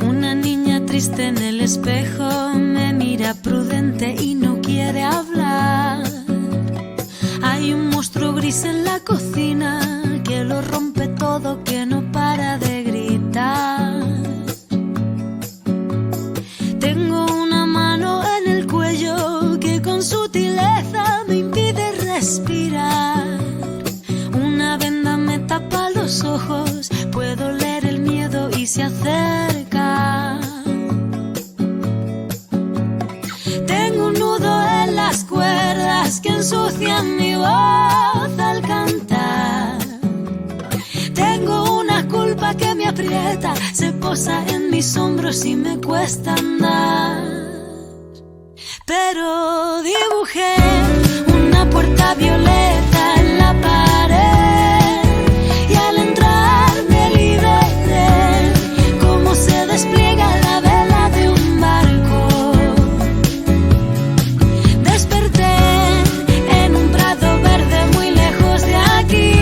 Una niña triste en el espejo me mira prudente y no quiere hablar. Hay un monstruo gris en la cocina que lo rompe todo, que no para de gritar. Tengo una mano en el cuello que con sutileza me impide respirar. Una venda me tapa los ojos, puedo leer el miedo y se acerca. Tengo un nudo en las cuerdas que ensucian mi voz al cantar. Tengo una culpa que me aprieta, se posa en mis hombros y me cuesta andar. Pero dibujé una puerta violeta en la pared y al entrar me liberé, como se despliega la vela de un barco. Desperté en un prado verde muy lejos de aquí.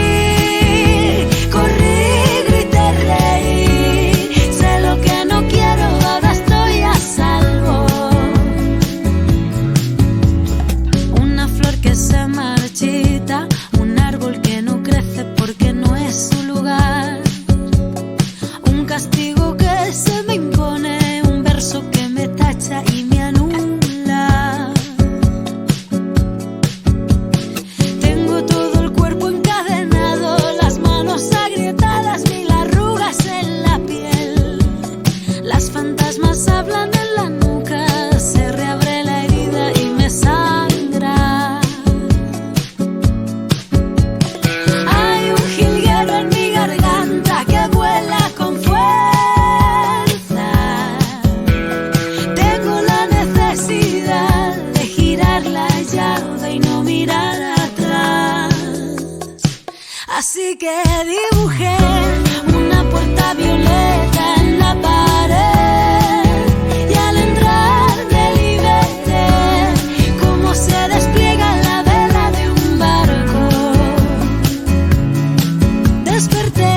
Corrí, grité, reí, sé lo que no quiero, ahora estoy a salvo. Una flor que se marchita, un árbol que no crece porque no es su lugar. Un castigo que se me impone, un verso que me tacha y me anula. Tengo todo el cuerpo encadenado, las manos agrietadas, mil arrugas en la piel. Las fantasmas hablan en la nuca, se reabre la herida y me sangra. Hay un jilguero en mi garganta que vuela con fuerza. Tengo la necesidad de girar la llave y no mirar atrás. Así que dibujé una puerta violeta en la pared y al entrar me liberé, como se despliega la vela de un barco. Desperté